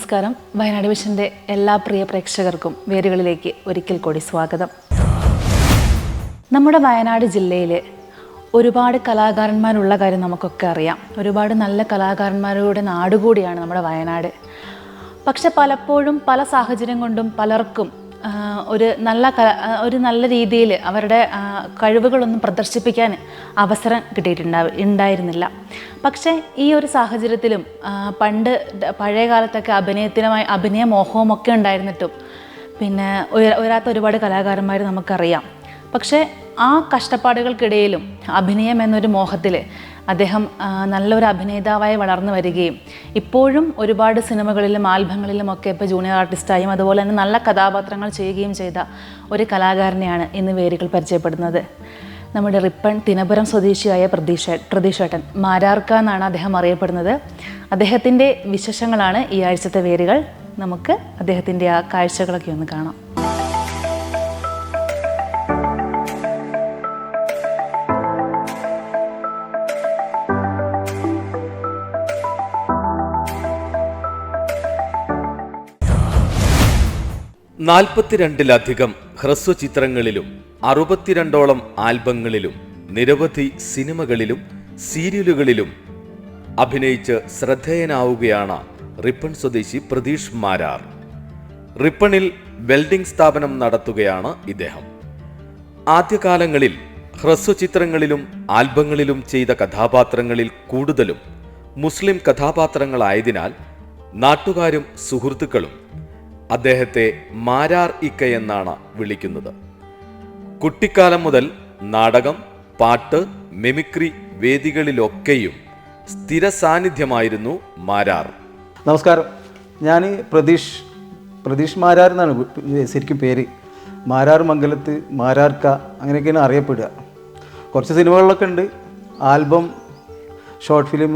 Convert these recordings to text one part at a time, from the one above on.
നമസ്കാരം. വയനാട് വിഷൻ്റെ എല്ലാ പ്രിയ പ്രേക്ഷകർക്കും വേരുകളിലേക്ക് ഒരിക്കൽ കൂടി സ്വാഗതം. നമ്മുടെ വയനാട് ജില്ലയിൽ ഒരുപാട് കലാകാരന്മാരുള്ള കാര്യം നമുക്കൊക്കെ അറിയാം. ഒരുപാട് നല്ല കലാകാരന്മാരുടെ നാടുകൂടിയാണ് നമ്മുടെ വയനാട്. പക്ഷെ പലപ്പോഴും പല സാഹചര്യം കൊണ്ടും പലർക്കും ഒരു നല്ല രീതിയിൽ അവരുടെ കഴിവുകളൊന്നും പ്രദർശിപ്പിക്കാൻ അവസരം ഉണ്ടായിരുന്നില്ല. പക്ഷേ ഈ ഒരു സാഹചര്യത്തിലും പഴയ കാലത്തൊക്കെ അഭിനയ മോഹവും ഒക്കെ ഉണ്ടായിരുന്നിട്ടും പിന്നെ ഉയരാത്ത ഒരുപാട് കലാകാരന്മാർ നമുക്കറിയാം. പക്ഷേ ആ കഷ്ടപ്പാടുകൾക്കിടയിലും അഭിനയം എന്നൊരു മോഹത്തിൽ അദ്ദേഹം നല്ലൊരു അഭിനേതാവായി വളർന്നു വരികയും ഇപ്പോഴും ഒരുപാട് സിനിമകളിലും ആൽബങ്ങളിലും ഒക്കെ ഇപ്പോൾ ജൂനിയർ ആർട്ടിസ്റ്റായും അതുപോലെ തന്നെ നല്ല കഥാപാത്രങ്ങൾ ചെയ്യുകയും ചെയ്ത ഒരു കലാകാരനെയാണ് ഇന്ന് വേരുകൾ പരിചയപ്പെടുന്നത്. നമ്മുടെ റിപ്പൺ തിനപുരം സ്വദേശിയായ പ്രതീഷേട്ടൻ മാരാർക്ക എന്നാണ് അദ്ദേഹം അറിയപ്പെടുന്നത്. അദ്ദേഹത്തിൻ്റെ വിശേഷങ്ങളാണ് ഈ ആഴ്ചത്തെ വേരുകൾ. നമുക്ക് അദ്ദേഹത്തിൻ്റെ ആ കാഴ്ചകളൊക്കെ ഒന്ന് കാണാം. നാൽപ്പത്തിരണ്ടിലധികം ഹ്രസ്വചിത്രങ്ങളിലും 62ഓളം ആൽബങ്ങളിലും നിരവധി സിനിമകളിലും സീരിയലുകളിലും അഭിനയിച്ച് ശ്രദ്ധേയനാവുകയാണ് റിപ്പൺ സ്വദേശി പ്രതീഷ് മാരാർ. റിപ്പണിൽ വെൽഡിംഗ് സ്ഥാപനം നടത്തുകയാണ് ഇദ്ദേഹം. ആദ്യകാലങ്ങളിൽ ഹ്രസ്വചിത്രങ്ങളിലും ആൽബങ്ങളിലും ചെയ്ത കഥാപാത്രങ്ങളിൽ കൂടുതലും മുസ്ലിം കഥാപാത്രങ്ങളായതിനാൽ നാട്ടുകാരും സുഹൃത്തുക്കളും അദ്ദേഹത്തെ മാരാർ ഇക്ക എന്നാണ് വിളിക്കുന്നത്. കുട്ടിക്കാലം മുതൽ നാടകം, പാട്ട്, മിമിക്രി വേദികളിലൊക്കെയും സ്ഥിര സാന്നിധ്യമായിരുന്നു മാരാർ. നമസ്കാരം, ഞാൻ പ്രതീഷ് മാരാർ എന്നാണ് ശരിക്കും പേര്. മാരാർ മംഗലത്ത്, മാരാർക്ക അങ്ങനെയൊക്കെയാണ് അറിയപ്പെടുക. കുറച്ച് സിനിമകളിലൊക്കെ ഉണ്ട്, ആൽബം, ഷോർട്ട് ഫിലിം,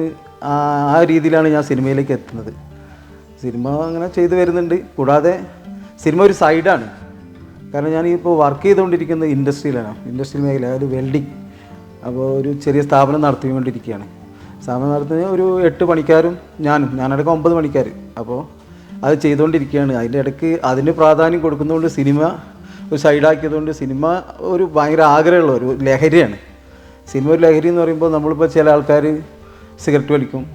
ആ രീതിയിലാണ് ഞാൻ സിനിമയിലേക്ക് എത്തുന്നത്. സിനിമ അങ്ങനെ ചെയ്തു വരുന്നുണ്ട്. കൂടാതെ സിനിമ ഒരു സൈഡാണ്. കാരണം ഞാനിപ്പോൾ വർക്ക് ചെയ്തുകൊണ്ടിരിക്കുന്നത് ഇൻഡസ്ട്രിയൽ മേഖല, അതായത് വെൽഡിങ്. അപ്പോൾ ഒരു ചെറിയ സ്ഥാപനം നടത്തിക്കൊണ്ടിരിക്കുകയാണ്. സ്ഥാപനം നടത്തുന്ന ഒരു 8 പണിക്കാരും ഞാനടക്കം 9 പണിക്കാർ. അപ്പോൾ അത് ചെയ്തുകൊണ്ടിരിക്കുകയാണ്. അതിൻ്റെ ഇടയ്ക്ക് അതിന് പ്രാധാന്യം കൊടുക്കുന്നതുകൊണ്ട് സിനിമ ഒരു സൈഡാക്കിയതുകൊണ്ട് സിനിമ ഒരു ഭയങ്കര ആഗ്രഹമുള്ള ഒരു ലഹരിയാണ്. സിനിമ ഒരു ലഹരി എന്ന് പറയുമ്പോൾ നമ്മളിപ്പോൾ ചില ആൾക്കാർ സിഗരറ്റ് വലിക്കും,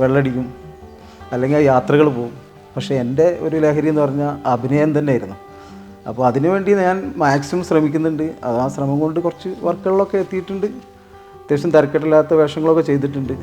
വെള്ളടിക്കും, അല്ലെങ്കിൽ യാത്രകൾ പോകും. പക്ഷേ എൻ്റെ ഒരു ലഹരി എന്ന് പറഞ്ഞാൽ അഭിനയം തന്നെയായിരുന്നു. അപ്പോൾ അതിനുവേണ്ടി ഞാൻ മാക്സിമം ശ്രമിക്കുന്നുണ്ട്. ആ ശ്രമം കൊണ്ട് കുറച്ച് വർക്കുകളിലൊക്കെ എത്തിയിട്ടുണ്ട്. അത്യാവശ്യം തിരക്കിട്ടില്ലാത്ത വേഷങ്ങളൊക്കെ ചെയ്തിട്ടുണ്ട്.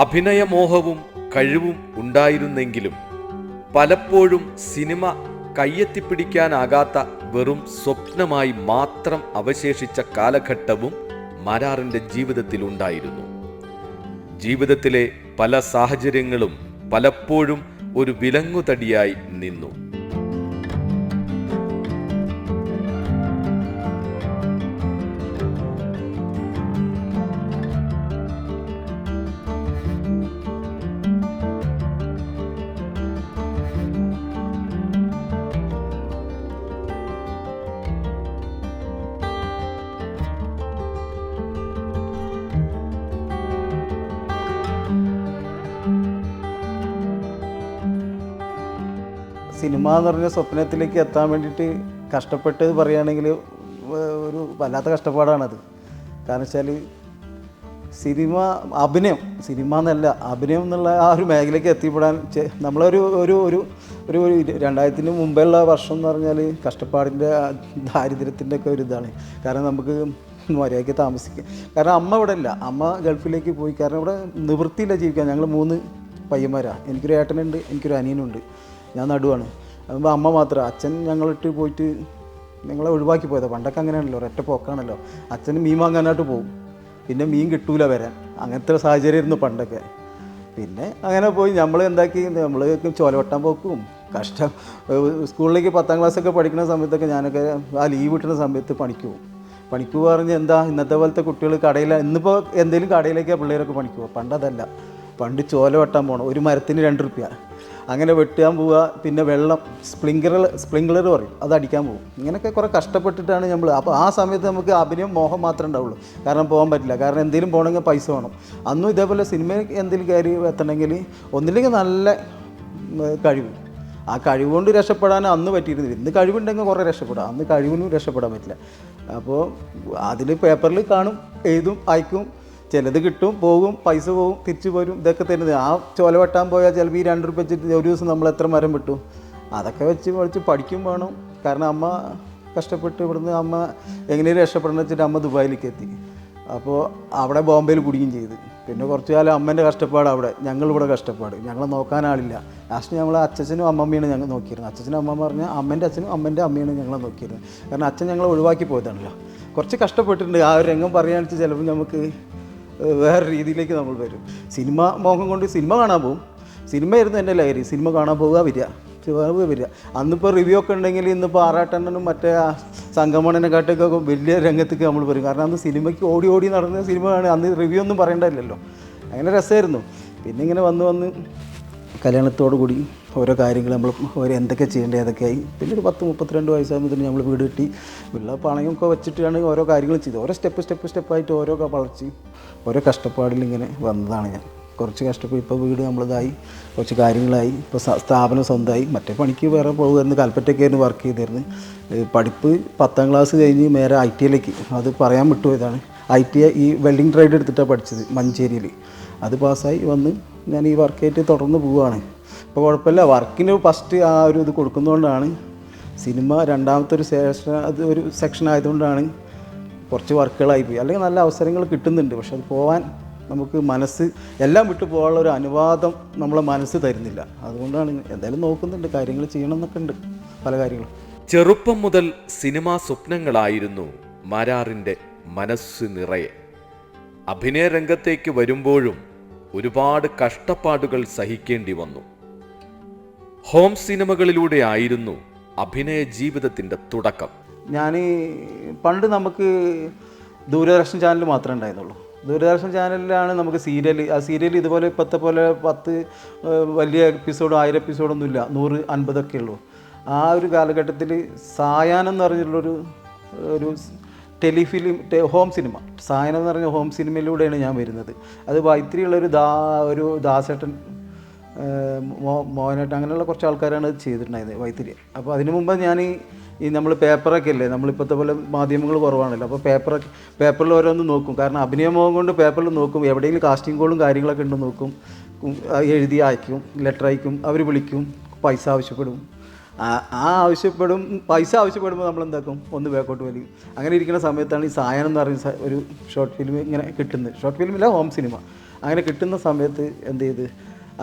അഭിനയമോഹവും കഴിവും ഉണ്ടായിരുന്നെങ്കിലും പലപ്പോഴും സിനിമ കയ്യെത്തിപ്പിടിക്കാനാകാത്ത വെറും സ്വപ്നമായി മാത്രം അവശേഷിച്ച കാലഘട്ടവും മാരാറിൻ്റെ ജീവിതത്തിലുണ്ടായിരുന്നു. ജീവിതത്തിലെ പല സാഹചര്യങ്ങളും പലപ്പോഴും ഒരു വിലങ്ങുതടിയായി നിന്നു. സിനിമ എന്ന് പറഞ്ഞ സ്വപ്നത്തിലേക്ക് എത്താൻ വേണ്ടിയിട്ട് കഷ്ടപ്പെട്ടത് പറയുകയാണെങ്കിൽ ഒരു വല്ലാത്ത കഷ്ടപ്പാടാണത്. കാരണം വെച്ചാൽ സിനിമ എന്നുള്ള ആ ഒരു മേഖലയ്ക്ക് എത്തിപ്പെടാൻ നമ്മളൊരു ഒരു ഒരു ഒരു 2000-ന് മുമ്പുള്ള വർഷം എന്ന് പറഞ്ഞാൽ കഷ്ടപ്പാടിൻ്റെ ദാരിദ്ര്യത്തിൻ്റെ ഒക്കെ ഒരു ഇതാണ്. കാരണം നമുക്ക് മര്യാദയ്ക്ക് താമസിക്കുക. കാരണം അമ്മ ഇവിടെ ഇല്ല, അമ്മ ഗൾഫിലേക്ക് പോയി. കാരണം ഇവിടെ നിവൃത്തിയില്ല ജീവിക്കാൻ. ഞങ്ങൾ 3 പയ്യന്മാരാണ്. എനിക്കൊരു ഏട്ടനുണ്ട്, എനിക്കൊരു അനിയനുണ്ട്, ഞാൻ നടുവാണ്. അപ്പോൾ അമ്മ മാത്രം, അച്ഛൻ ഞങ്ങളിട്ട് പോയിട്ട് ഞങ്ങളെ ഒഴിവാക്കി പോയതാണ്. പണ്ടൊക്കെ അങ്ങനെയാണല്ലോ, ഒരൊറ്റ പോക്കാണല്ലോ. അച്ഛന് മീൻ വാങ്ങാനായിട്ട് പോകും, പിന്നെ മീൻ കിട്ടൂല വരാൻ, അങ്ങനത്തെ ഒരു സാഹചര്യമായിരുന്നു പണ്ടൊക്കെ. പിന്നെ അങ്ങനെ പോയി നമ്മൾ എന്താക്കി, നമ്മൾ ചോല വെട്ടാൻ പോക്കും കഷ്ടം. സ്കൂളിലേക്ക് 10ാം ക്ലാസ്സൊക്കെ പഠിക്കുന്ന സമയത്തൊക്കെ ഞാനൊക്കെ ആ ലീവ് കിട്ടുന്ന സമയത്ത് പണിക്ക് പോകും. പണിക്ക് പറഞ്ഞ് എന്താ ഇന്നത്തെ പോലത്തെ കുട്ടികൾ കടയിൽ, ഇന്നിപ്പോൾ എന്തെങ്കിലും കടയിലേക്കാണ് പിള്ളേരൊക്കെ പണിക്ക് പോകും. പണ്ടതല്ല, പണ്ട് ചോല വെട്ടാൻ പോകണം, ഒരു മരത്തിന് 2 റുപ്യ, അങ്ങനെ വെട്ടാൻ പോവുക. പിന്നെ വെള്ളം സ്പ്രിങ്ക്ലർ പറയും, അത് അടിക്കാൻ പോകും. ഇങ്ങനെയൊക്കെ കുറേ കഷ്ടപ്പെട്ടിട്ടാണ് നമ്മൾ. അപ്പോൾ ആ സമയത്ത് നമുക്ക് അഭിനയം മോഹം മാത്രമേ ഉണ്ടാവുള്ളൂ, കാരണം പോകാൻ പറ്റില്ല. കാരണം എന്തെങ്കിലും പോകണമെങ്കിൽ പൈസ വേണം. അന്നും ഇതേപോലെ സിനിമയിൽ എന്തെങ്കിലും കയറി എത്തണമെങ്കിൽ ഒന്നില്ലെങ്കിൽ നല്ല കഴിവ്, ആ കഴിവ് കൊണ്ട് രക്ഷപ്പെടാൻ അന്ന് പറ്റിയിരുന്നില്ല. ഇന്ന് കഴിവുണ്ടെങ്കിൽ കുറേ രക്ഷപ്പെടാം, അന്ന് കഴിവിനും രക്ഷപ്പെടാൻ പറ്റില്ല. അപ്പോൾ അതിൽ പേപ്പറിൽ കാണും, എഴുതും, അയക്കും, ചിലത് കിട്ടും, പോകും, പൈസ പോകും, തിരിച്ചു പോരും, ഇതൊക്കെ തരുന്നത്. ആ ചോല വെട്ടാൻ പോയാൽ ചിലപ്പോൾ ഈ 2 റുപ്യ വെച്ചിട്ട് ഒരു ദിവസം നമ്മൾ എത്ര മരം വെട്ടു, അതൊക്കെ വെച്ച് പഠിക്കും വേണം. കാരണം അമ്മ കഷ്ടപ്പെട്ട് ഇവിടുന്ന് അമ്മ എങ്ങനെയും രക്ഷപ്പെടണം വെച്ചിട്ട് അമ്മ ദുബായിലേക്ക് എത്തി. അപ്പോൾ അവിടെ ബോംബെയിൽ കുടുങ്ങുകയും ചെയ്ത്. പിന്നെ കുറച്ച് കാലം അമ്മേൻ്റെ കഷ്ടപ്പാട് അവിടെ, ഞങ്ങളിവിടെ കഷ്ടപ്പാട്, ഞങ്ങളെ നോക്കാൻ ആളില്ല. ലാസ്റ്റ് ഞങ്ങൾ അച്ഛനും അമ്മമ്മയാണ് ഞങ്ങൾ നോക്കിയിരുന്നത്. അച്ഛനും അമ്മമ്മ പറഞ്ഞാൽ അമ്മേൻ്റെ അച്ഛനും അമ്മേൻ്റെ അമ്മയാണ് ഞങ്ങളെ നോക്കിയിരുന്നത്. കാരണം അച്ഛൻ ഞങ്ങളെ ഒഴിവാക്കി പോയതാണല്ലോ. കുറച്ച് കഷ്ടപ്പെട്ടിട്ടുണ്ട്. ആ ഒരു രംഗം പറയുകയാണെന്ന് വെച്ചാൽ ചിലപ്പോൾ നമുക്ക് വേറെ രീതിയിലേക്ക് നമ്മൾ വരും. സിനിമ മോഹം കൊണ്ട് സിനിമ കാണാൻ പോകും. സിനിമയായിരുന്നു എൻ്റെ ലഹരി. സിനിമ കാണാൻ പോവുക, വരിക. അന്നിപ്പോൾ റിവ്യൂ ഒക്കെ ഉണ്ടെങ്കിൽ ഇന്നിപ്പോൾ ആറാട്ടണ്ണനും മറ്റേ സംഗമണനെക്കാട്ടൊക്കെ വലിയ രംഗത്തേക്ക് നമ്മൾ വരും. കാരണം അന്ന് സിനിമയ്ക്ക് ഓടി നടന്ന സിനിമയാണ്. അന്ന് റിവ്യൂ ഒന്നും പറയേണ്ടതില്ലല്ലോ. അങ്ങനെ രസമായിരുന്നു. പിന്നെ ഇങ്ങനെ വന്ന് കല്യാണത്തോടു കൂടി ഓരോ കാര്യങ്ങൾ നമ്മൾ എന്തൊക്കെ ചെയ്യേണ്ടത് അതൊക്കെയായി. പിന്നെ ഒരു 10-32 വയസ്സാകുമ്പോൾ നമ്മൾ വീട് കിട്ടി. ഉള്ള പണയമൊക്കെ വെച്ചിട്ടാണ് ഓരോ കാര്യങ്ങൾ ചെയ്തത്. ഓരോ സ്റ്റെപ്പായിട്ട് ഓരോ വളർച്ചയും ഓരോ കഷ്ടപ്പാടിൽ ഇങ്ങനെ വന്നതാണ് ഞാൻ. കുറച്ച് കഷ്ടപ്പെട്ട് ഇപ്പോൾ വീട് നമ്മളതായി, കുറച്ച് കാര്യങ്ങളായി, ഇപ്പോൾ സ്ഥാപനം സ്വന്തമായി. മറ്റേ പണിക്ക് വേറെ പോകുമായിരുന്നു, കൽപ്പറ്റയ്ക്കായിരുന്നു വർക്ക് ചെയ്തിരുന്നു. പഠിപ്പ് 10ാം ക്ലാസ് കഴിഞ്ഞ് നേരെ ITയിലേക്ക്, അത് പറയാൻ വിട്ടുപോയതാണ്. ITI ഈ വെൽഡിങ് ട്രേഡ് എടുത്തിട്ടാണ് പഠിച്ചത് മഞ്ചേരിയിൽ. അത് പാസ്സായി വന്ന് ഞാൻ ഈ വർക്കായിട്ട് തുടർന്ന് പോവുകയാണ്. ഇപ്പോൾ കുഴപ്പമില്ല, വർക്കിന് ഫസ്റ്റ് ആ ഒരു ഇത് കൊടുക്കുന്നതുകൊണ്ടാണ്. സിനിമ രണ്ടാമത്തെ ഒരു സെക്ഷൻ ആയതുകൊണ്ടാണ് കുറച്ച് വർക്കുകളായി പോയി. അല്ലെങ്കിൽ നല്ല അവസരങ്ങൾ കിട്ടുന്നുണ്ട്, പക്ഷെ അത് പോകാൻ നമുക്ക് മനസ്സ് എല്ലാം വിട്ടു പോകാനുള്ള ഒരു അനുവാദം നമ്മളെ മനസ്സ് തരുന്നില്ല. അതുകൊണ്ടാണ് എന്തായാലും നോക്കുന്നുണ്ട്, കാര്യങ്ങൾ ചെയ്യണമെന്നൊക്കെ ഉണ്ട്, പല കാര്യങ്ങളും. ചെറുപ്പം മുതൽ സിനിമാ സ്വപ്നങ്ങളായിരുന്നു മാരാറിൻ്റെ മനസ്സ് നിറയെ. അഭിനയ രംഗത്തേക്ക് വരുമ്പോഴും ഒരുപാട് കഷ്ടപ്പാടുകൾ സഹിക്കേണ്ടി വന്നു. ഹോം സിനിമകളിലൂടെ ആയിരുന്നു അഭിനയ ജീവിതത്തിൻ്റെ തുടക്കം. ഞാൻ പണ്ട് നമുക്ക് ദൂരദർശൻ ചാനൽ മാത്രമേ ഉണ്ടായിരുന്നുള്ളൂ. ദൂരദർശൻ ചാനലിലാണ് നമുക്ക് സീരിയൽ. ആ സീരിയൽ ഇതുപോലെ ഇപ്പോഴത്തെ പോലെ 10 വലിയ എപ്പിസോഡ് 1000 എപ്പിസോഡൊന്നുമില്ല, 100-150 ഉള്ളൂ. ആ ഒരു കാലഘട്ടത്തിൽ സായാഹ്നം എന്ന് പറഞ്ഞിട്ടുള്ളൊരു ടെലിഫിലിം ഹോം സിനിമ, സായനം എന്ന് പറഞ്ഞ ഹോം സിനിമയിലൂടെയാണ് ഞാൻ വരുന്നത്. അത് വൈത്തിരിയുള്ളൊരു ദാസേട്ടൻ, മോഹനേട്ടൻ, അങ്ങനെയുള്ള കുറച്ച് ആൾക്കാരാണ് അത് ചെയ്തിട്ടുണ്ടായിരുന്നത്, വൈത്തിരി. അപ്പോൾ അതിനു മുമ്പ് ഞാൻ ഈ നമ്മൾ പേപ്പറൊക്കെ അല്ലേ, നമ്മളിപ്പോഴത്തെ പോലെ മാധ്യമങ്ങൾ കുറവാണല്ലോ. അപ്പോൾ പേപ്പറിൽ ഓരോന്ന് നോക്കും. കാരണം അഭിനയമോഹം കൊണ്ട് പേപ്പറിൽ നോക്കും, എവിടെയെങ്കിലും കാസ്റ്റിംഗ് കോളും കാര്യങ്ങളൊക്കെ ഉണ്ടെന്ന് നോക്കും, എഴുതി അയക്കും, ലെറ്റർ അയക്കും, അവർ വിളിക്കും, പൈസ ആവശ്യപ്പെടും. പൈസ ആവശ്യപ്പെടുമ്പോൾ നമ്മളെന്താക്കും, ഒന്ന് ബാക്കോട്ട് വലിയും. അങ്ങനെ ഇരിക്കുന്ന സമയത്താണ് ഈ സായനം എന്ന് പറയുന്ന ഒരു ഷോർട്ട് ഫിലിം ഇങ്ങനെ കിട്ടുന്നത്. ഷോർട്ട് ഫിലിമില്ല, ഹോം സിനിമ. അങ്ങനെ കിട്ടുന്ന സമയത്ത് എന്ത് ചെയ്ത്,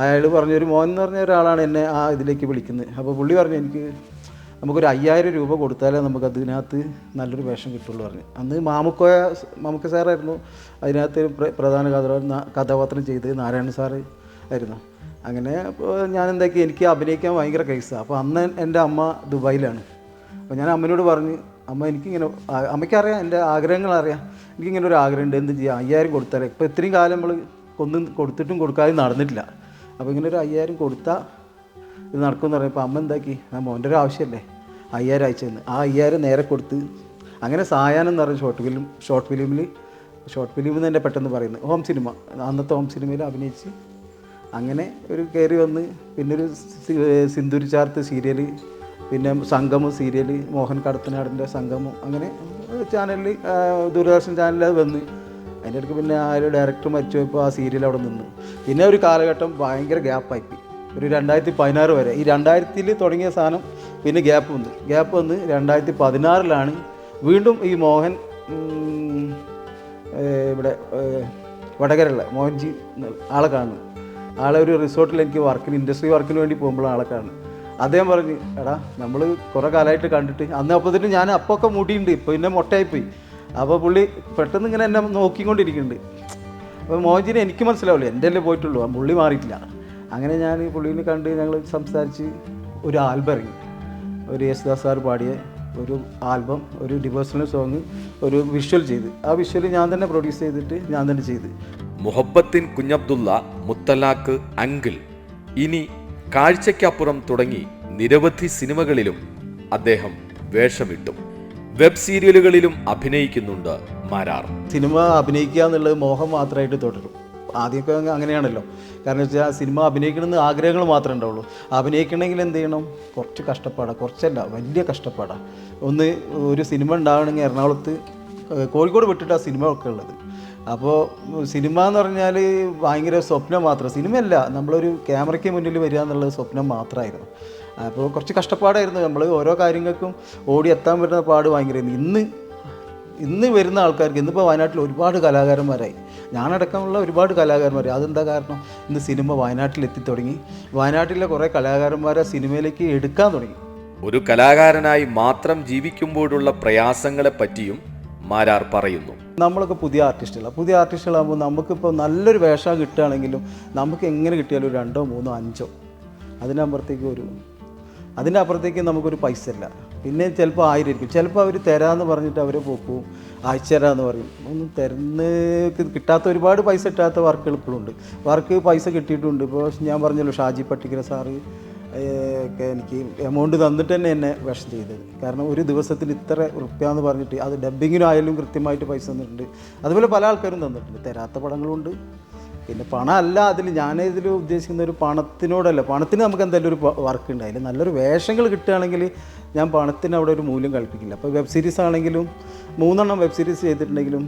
അയാൾ പറഞ്ഞൊരു മോൻ എന്ന് പറഞ്ഞ ഒരാളാണ് എന്നെ ആ ഇതിലേക്ക് വിളിക്കുന്നത്. അപ്പോൾ പുള്ളി പറഞ്ഞു, നമുക്കൊരു 5000 രൂപ കൊടുത്താലേ നമുക്ക് അതിനകത്ത് നല്ലൊരു വേഷം കിട്ടുള്ളൂ പറഞ്ഞു. അന്ന് മാമുക്ക സാറായിരുന്നു അതിനകത്ത് പ്രധാന കഥാപാത്രം ചെയ്ത്, നാരായണൻ സാറ് ആയിരുന്നു. അങ്ങനെ ഞാൻ എന്താക്കി, എനിക്ക് അഭിനയിക്കാൻ ഭയങ്കര കേസാണ്. അപ്പോൾ അന്ന് എൻ്റെ അമ്മ ദുബായിലാണ്. അപ്പോൾ ഞാൻ അമ്മയോട് പറഞ്ഞ്, എനിക്കിങ്ങനെ, അമ്മയ്ക്കറിയാം എൻ്റെ ആഗ്രഹങ്ങളറിയാം, എനിക്കിങ്ങനെ ഒരു ആഗ്രഹമുണ്ട്, എന്ത് ചെയ്യാം, 5000 കൊടുത്താലേ. ഇപ്പോൾ ഇത്രയും കാലം നമ്മൾ ഒന്നും കൊടുത്തിട്ടും കൊടുക്കാതെ നടന്നിട്ടില്ല. അപ്പോൾ ഇങ്ങനെ ഒരു 5000 കൊടുത്താൽ ഇത് നടക്കുമെന്ന് പറയുമ്പോൾ അമ്മ എന്താക്കി, മോൻ്റെ ഒരു ആവശ്യമല്ലേ, 5000 അയച്ചെന്ന്. ആ 5000 നേരെ കൊടുത്ത്, അങ്ങനെ സായാഹ്നം എന്ന് പറഞ്ഞ ഷോർട്ട് ഫിലിമിൽ നിന്ന് തന്നെ പെട്ടെന്ന് പറയുന്നത് ഹോം സിനിമ, അന്നത്തെ ഹോം സിനിമയിൽ അഭിനയിച്ച് അങ്ങനെ ഒരു കയറി വന്ന്. പിന്നെ ഒരു സിന്ദൂരി ചാർത്ത് സീരിയൽ, പിന്നെ സംഗമം സീരിയൽ, മോഹൻ കടത്തനാടിൻ്റെ സംഗമം, അങ്ങനെ ചാനലിൽ ദൂരദർശൻ ചാനലിൽ അത് വന്ന്. അതിൻ്റെ ഇടയ്ക്ക് പിന്നെ ആ ഒരു ഡയറക്ടർ മരിച്ചു പോയപ്പോൾ ആ സീരിയൽ അവിടെ നിന്നു. പിന്നെ ഒരു കാലഘട്ടം ഭയങ്കര ഗ്യാപ്പായിപ്പോയി, ഒരു 2016 വരെ. ഈ 2000 തുടങ്ങിയ സാധനം പിന്നെ ഗ്യാപ്പ് വന്ന് 2016 വീണ്ടും ഈ മോഹൻ ഇവിടെ വടകരയുള്ള മോഹൻജി ആളെ കാണുന്നു. ആളെ ഒരു റിസോർട്ടിൽ എനിക്ക് ഇൻഡസ്ട്രി വർക്കിന് വേണ്ടി പോകുമ്പോൾ ആളെ കാണുന്നു. അദ്ദേഹം പറഞ്ഞു, എടാ നമ്മൾ കുറേ കാലമായിട്ട് കണ്ടിട്ട് അന്ന് അപ്പോഴത്തേക്കും ഞാൻ അപ്പൊക്കെ മുടിയുണ്ട്, ഇപ്പോൾ പിന്നെ മൊട്ടയായിപ്പോയി. അപ്പോൾ പുള്ളി പെട്ടെന്ന് ഇങ്ങനെ എന്നെ നോക്കിക്കൊണ്ടിരിക്കുന്നുണ്ട്. അപ്പോൾ മോഹൻജിനെ എനിക്ക് മനസ്സിലാവില്ല, എൻ്റെ അല്ലേ പോയിട്ടുള്ളൂ, ആ പുള്ളി മാറിയിട്ടില്ല. അങ്ങനെ ഞാൻ പുള്ളീനെ കണ്ട് ഞങ്ങൾ സംസാരിച്ച് ഒരു ആൽബം ഇറങ്ങി. ഒരു യേശുദാസ് സാർ പാടിയ ഒരു ആൽബം, ഒരു ഡിവോഷണൽ സോങ്, ഒരു വിഷ്വൽ ചെയ്ത്, ആ വിഷ്വൽ ഞാൻ തന്നെ പ്രൊഡ്യൂസ് ചെയ്തിട്ട് ഞാൻ തന്നെ ചെയ്ത്. മുഹബത്തിൻ കുഞ്ഞബ്ദുള്ള, മുത്തലാഖ്, അങ്കിൾ, ഇനി കാഴ്ചയ്ക്കപ്പുറം തുടങ്ങി നിരവധി സിനിമകളിലും അദ്ദേഹം വേഷമിട്ടു. വെബ് സീരിയലുകളിലും അഭിനയിക്കുന്നുണ്ട് മാരാർ. സിനിമ അഭിനയിക്കുക എന്നുള്ളത് മോഹം മാത്രമായിട്ട് തുടരും. ആദ്യമൊക്കെ അങ്ങനെയാണല്ലോ. കാരണം വെച്ചാൽ സിനിമ അഭിനയിക്കണമെന്ന് ആഗ്രഹങ്ങൾ മാത്രമേ ഉണ്ടാവുള്ളൂ. അഭിനയിക്കണമെങ്കിൽ എന്ത് ചെയ്യണം? കുറച്ച് കഷ്ടപ്പാടാണ്, കുറച്ചല്ല വലിയ കഷ്ടപ്പാടാണ്. ഒരു സിനിമ ഉണ്ടാവണമെങ്കിൽ എറണാകുളത്ത്, കോഴിക്കോട് വിട്ടിട്ട് ആ സിനിമ ഒക്കെ ഉള്ളത്. അപ്പോൾ സിനിമ എന്ന് പറഞ്ഞാൽ ഭയങ്കര സ്വപ്നം മാത്രം, സിനിമയല്ല, നമ്മളൊരു ക്യാമറയ്ക്ക് മുന്നിൽ വരിക എന്നുള്ളത് സ്വപ്നം മാത്രമായിരുന്നു. അപ്പോൾ കുറച്ച് കഷ്ടപ്പാടായിരുന്നു. നമ്മൾ ഓരോ കാര്യങ്ങൾക്കും ഓടി എത്താൻ പറ്റുന്ന പാട് ഭയങ്കരമായിരുന്നു. ഇന്ന് വരുന്ന ആൾക്കാർക്ക്, ഇന്നിപ്പോൾ വയനാട്ടിൽ ഒരുപാട് കലാകാരന്മാരായി, ഞാനടക്കമുള്ള ഒരുപാട് കലാകാരന്മാർ. അതെന്താ കാരണം? ഇന്ന് സിനിമ വയനാട്ടിൽ എത്തിത്തുടങ്ങി, വയനാട്ടിലെ കുറേ കലാകാരന്മാരെ സിനിമയിലേക്ക് എടുക്കാൻ തുടങ്ങി. ഒരു കലാകാരനായി മാത്രം ജീവിക്കുമ്പോഴുള്ള പ്രയാസങ്ങളെ പറ്റിയും മാരാർ പറയുന്നു. നമ്മളൊക്കെ പുതിയ ആർട്ടിസ്റ്റുകളാകുമ്പോൾ നമുക്കിപ്പോൾ നല്ലൊരു വേഷം കിട്ടുകയാണെങ്കിലും നമുക്ക് എങ്ങനെ കിട്ടിയാലും 2, 3, 5 അതിനപ്പുറത്തേക്ക് നമുക്കൊരു പൈസ ഇല്ല. പിന്നെ ചിലപ്പോൾ 1000 ആയിരിക്കും, ചിലപ്പോൾ അവർ തരാമെന്ന് പറഞ്ഞിട്ട് അവർ പോക്കും, അയച്ചു തരാമെന്ന് പറയും. ഒന്നും തരുന്ന് കിട്ടാത്ത, ഒരുപാട് പൈസ കിട്ടാത്ത വർക്കുകൾ ഇപ്പോഴും ഉണ്ട്. പൈസ കിട്ടിയിട്ടുണ്ട്. ഇപ്പോൾ ഞാൻ പറഞ്ഞല്ലോ, ഷാജി പട്ടിക്കര സാറ് ഒക്കെ എനിക്ക് എമൗണ്ട് തന്നിട്ട് തന്നെ എന്നെ വേഷം ചെയ്തത്. കാരണം ഒരു ദിവസത്തിന് ഇത്ര റുപ്യ എന്ന് പറഞ്ഞിട്ട്, അത് ഡബ്ബിങ്ങിനായാലും കൃത്യമായിട്ട് പൈസ തന്നിട്ടുണ്ട്. അതുപോലെ പല ആൾക്കാരും തന്നിട്ടുണ്ട്. തരാത്ത പടങ്ങളുണ്ട്. പിന്നെ പണമല്ല ഞാനിതിൽ ഉദ്ദേശിക്കുന്ന ഒരു പണത്തിനോടല്ല. പണത്തിന് നമുക്ക് എന്തായാലും ഒരു വർക്ക് ഉണ്ടായില്ല. നല്ലൊരു വേഷങ്ങൾ കിട്ടുകയാണെങ്കിൽ ഞാൻ പണത്തിന് അവിടെ ഒരു മൂല്യം കൽപ്പിക്കില്ല. അപ്പോൾ വെബ് സീരീസ് ആണെങ്കിലും 3 വെബ് സീരീസ് ചെയ്തിട്ടുണ്ടെങ്കിലും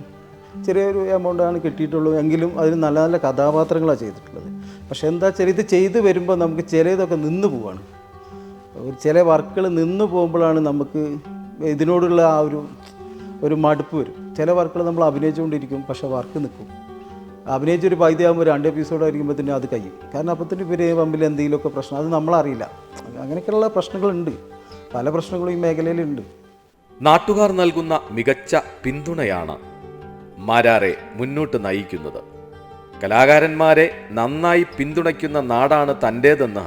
ചെറിയൊരു എമൗണ്ടാണ് കിട്ടിയിട്ടുള്ളൂ. എങ്കിലും അതിന് നല്ല നല്ല കഥാപാത്രങ്ങളാണ് ചെയ്തിട്ടുള്ളത്. പക്ഷേ എന്താ വെച്ചാൽ ഇത് ചെയ്ത് വരുമ്പോൾ നമുക്ക് ചിലതൊക്കെ നിന്ന് പോവാണ്. ചില വർക്കുകൾ നിന്ന് പോകുമ്പോഴാണ് നമുക്ക് ഇതിനോടുള്ള ആ ഒരു മടുപ്പ് വരും. ചില വർക്കുകൾ നമ്മൾ അഭിനയിച്ചുകൊണ്ടിരിക്കും, പക്ഷേ വർക്ക് നിൽക്കും. അഭിനയിച്ചൊരു പൈതയാകുമ്പോൾ 2 എപ്പിസോഡ് ആയിരിക്കുമ്പോൾ തന്നെ അത് കഴിയും. കാരണം അപ്പോൾ തന്നെ ഇവർ തമ്മിൽ എന്തെങ്കിലുമൊക്കെ പ്രശ്നം, അത് നമ്മളറിയില്ല. അങ്ങനെയൊക്കെയുള്ള പ്രശ്നങ്ങളുണ്ട്, പല പ്രശ്നങ്ങളും ഈ മേഖലയിലുണ്ട്. നാട്ടുകാർ നൽകുന്ന മികച്ച പിന്തുണയാണ് മാരാറെ മുന്നോട്ട് നയിക്കുന്നത്. കലാകാരന്മാരെ നന്നായി പിന്തുണയ്ക്കുന്ന നാടാണ് തൻ്റേതെന്ന്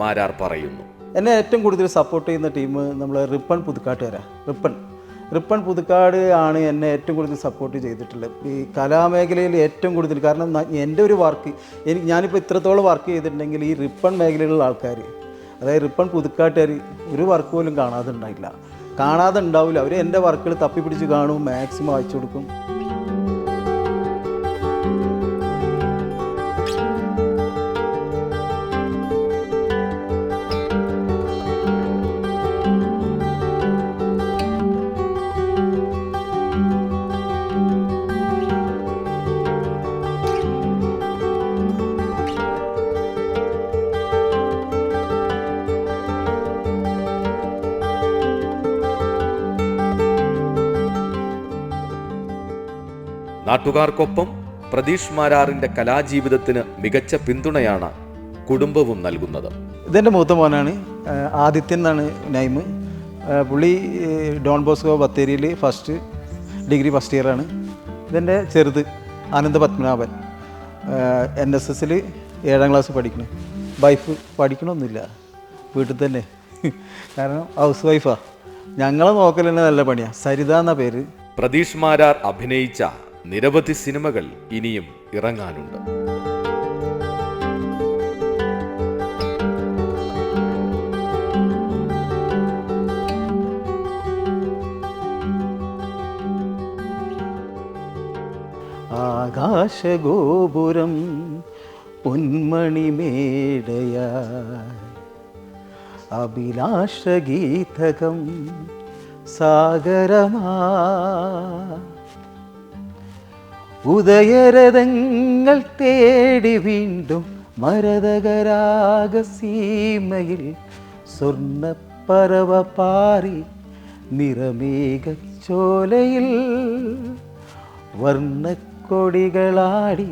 മാരാർ പറയുന്നു. എന്നെ ഏറ്റവും കൂടുതൽ സപ്പോർട്ട് ചെയ്യുന്ന ടീം നമ്മൾ റിപ്പൺ പുതുക്കാട്ടുകാരാണ്. റിപ്പൺ പുതുക്കാട് ആണ് എന്നെ ഏറ്റവും കൂടുതൽ സപ്പോർട്ട് ചെയ്തിട്ടുള്ളത് ഈ കലാമേഖലയിൽ ഏറ്റവും കൂടുതൽ. കാരണം എൻ്റെ ഒരു വർക്ക്, ഞാനിപ്പോൾ ഇത്രത്തോളം വർക്ക് ചെയ്തിട്ടുണ്ടെങ്കിൽ ഈ റിപ്പൺ മേഖലയിലുള്ള ആൾക്കാർ, അതായത് റിപ്പൺ പുതുക്കാട്ടുകാർ ഒരു വർക്ക് പോലും കാണാതെ ഉണ്ടാവില്ല. അവർ എൻ്റെ വർക്കുകൾ തപ്പിപ്പിടിച്ച് കാണും, മാക്സിമം അയച്ചു കൊടുക്കും. നാട്ടുകാർക്കൊപ്പം പ്രതീഷ് മാരാറിന്റെ കലാജീവിതത്തിന് മികച്ച പിന്തുണയാണ് കുടുംബവും നൽകുന്നത്. ഇതെൻ്റെ മൂത്ത മോനാണ്, ആദിത്യൻ എന്നാണ് നെയിം. പുള്ളി ഡോൺ ബോസ്കോ ബത്തേരിയിൽ ഡിഗ്രി ഫസ്റ്റ് ഇയറാണ്. ഇതെൻ്റെ ചെറുത് ആനന്ദ പത്മനാഭൻ, NSSൽ 7ാം ക്ലാസ് പഠിക്കണം. വൈഫ് പഠിക്കണമൊന്നുമില്ല, വീട്ടിൽ തന്നെ, കാരണം ഹൗസ് വൈഫാണ്. ഞങ്ങളെ നോക്കൽ തന്നെ നല്ല പണിയാണ്. സരിത എന്ന പേര്. പ്രതീഷ് മാരാർ അഭിനയിച്ച നിരവധി സിനിമകൾ ഇനിയും ഇറങ്ങാനുണ്ട്. ആകാശഗോപുരം പൊന്മണിമേടയായി അഭിലാഷഗീതകം സാഗരമാ ഉദയരഥങ്ങൾ തേടി വീണ്ടും മരതകരാഗസീമയിൽ സ്വർണ്ണപ്പറവ പാറി നിറമേഘച്ചോലയിൽ വർണ്ണക്കൊടികളാടി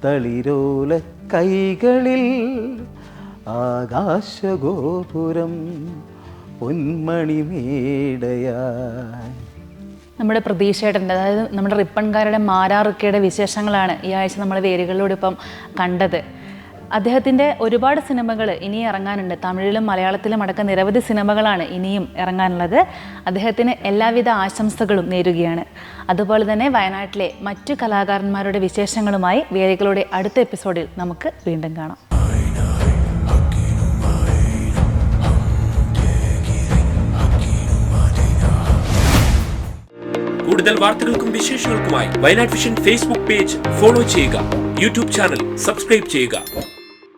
തളിരോല കൈകളിൽ ആകാശഗോപുരം പൊന്മണിമേടയായി. നമ്മുടെ പ്രതീക്ഷയുടെ, അതായത് നമ്മുടെ റിപ്പൺകാരുടെ മാരാറുക്കയുടെ വിശേഷങ്ങളാണ് ഈ ആഴ്ച നമ്മൾ വേരുകളിലൂടെ ഇപ്പം കണ്ടത്. അദ്ദേഹത്തിൻ്റെ ഒരുപാട് സിനിമകൾ ഇനി ഇറങ്ങാനുണ്ട്. തമിഴിലും മലയാളത്തിലും അടക്കം നിരവധി സിനിമകളാണ് ഇനിയും ഇറങ്ങാനുള്ളത്. അദ്ദേഹത്തിന് എല്ലാവിധ ആശംസകളും നേരുകയാണ്. അതുപോലെ തന്നെ വയനാട്ടിലെ മറ്റു കലാകാരന്മാരുടെ വിശേഷങ്ങളുമായി വേരുകളുടെ അടുത്ത എപ്പിസോഡിൽ നമുക്ക് വീണ്ടും കാണാം. കൂടുതൽ വാർത്തകൾക്കും വിശേഷങ്ങൾക്കുമായി Wayanad vision Facebook page follow ചെയ്യുക, യൂട്യൂബ് ചാനൽ സബ്സ്ക്രൈബ് ചെയ്യുക.